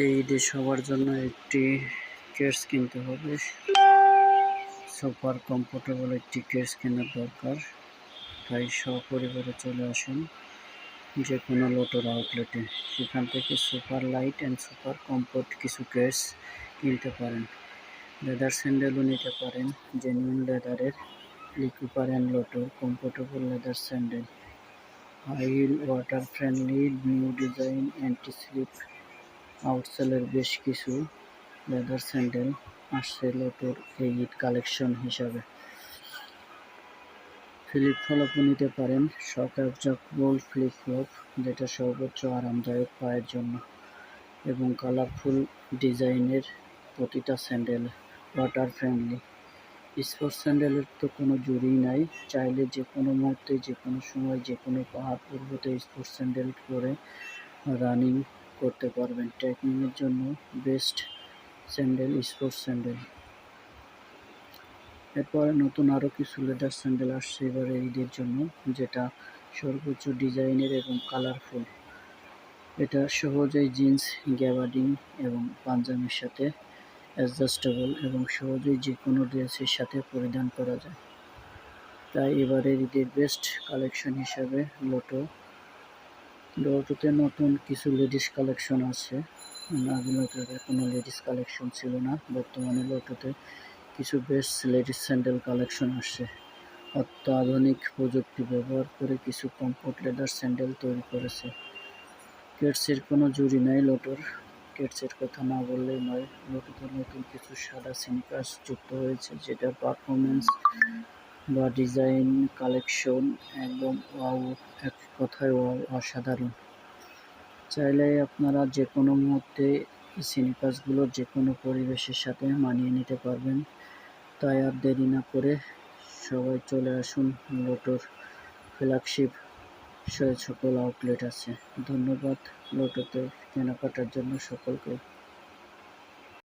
এই ঈদে সবার জন্য একটি কেডস কিনতে হবে। সুপার কমফোর্টেবল একটি কেডস কেনার দরকার। তাই সপরিবারে চলে আসুন যে কোনো লোটোর আউটলেটে। সেখান থেকে super light and super comfort কিছু কেডস কিনতে পারেন। লেদার স্যান্ডেলও নিতে পারেন, জেনুইন লেদারের লিকুপার and Lotto comfortable leather sandal. High water friendly new design anti slip আউটসোলের বেশ কিছু লেদার স্যান্ডেল আসছে লোটোর এই ঈদ কালেকশন হিসাবে। ফ্লিপ ফ্লপও নিতে পারেন, শক অ্যাবজর্বেবল ফ্লিপ ফ্লপ, যেটা সর্বোচ্চ আরামদায়ক পায়ের জন্য, এবং কালারফুল ডিজাইনের প্রতিটা স্যান্ডেল ওয়াটার ফ্রেন্ডলি। স্পোর্টস স্যান্ডেলের তো কোনো জুড়িই নাই। চাইলে যে কোনো মুহূর্তে, যে কোনো সময়, যে কোনো পাহাড় পর্বতে স্পোর্টস স্যান্ডেল পরে রানিং করতে পারবেন। ট্রেকিংয়ের জন্য বেস্ট স্যান্ডেল স্পোর্টস স্যান্ডেল। এরপরে নতুন আরও কিছু লেদার স্যান্ডেল আসছে এবারে ঈদের জন্য, যেটা সর্বোচ্চ ডিজাইনের এবং কালারফুল। এটা সহজেই জিন্স, গ্যাবার্ডিং এবং পাঞ্জাবির সাথে অ্যাডজাস্টেবল এবং সহজেই যে কোনো ড্রেসের সাথে পরিধান করা যায়। তাই এবারের ঈদের বেস্ট কালেকশন হিসাবে লোটোতে নতুন কিছু লেডিস কালেকশন আছে। আগে লোটোতে কোনো লেডিস কালেকশন ছিল না, বর্তমানে লোটোতে কিছু বেস্ট লেডিস স্যান্ডেল কালেকশন আসছে। অত্যাধুনিক প্রযুক্তি ব্যবহার করে কিছু কমফোর্ট লেদার স্যান্ডেল তৈরি করেছে। কেডসের কোনো জুড়ি নাই লোটোর। কেডসের কথা না বললেই নয়, লোটোতে নতুন কিছু সাদা স্নিকার্স যুক্ত হয়েছে, যেটা পারফরমেন্স বা ডিজাইন কালেকশন একদম ওয়াও, এক কথায় ওয়াও, অসাধারণ। চাইলে আপনারা যে কোনো মুহূর্তে স্নিকার্সগুলো যে কোনো পরিবেশের সাথে মানিয়ে নিতে পারবেন। তাই আর দেরি না করে সবাই চলে আসুন লোটোর ফ্ল্যাগশিপ সকল আউটলেট আছে। ধন্যবাদ লোটোতে কেনাকাটার জন্য সকলকে।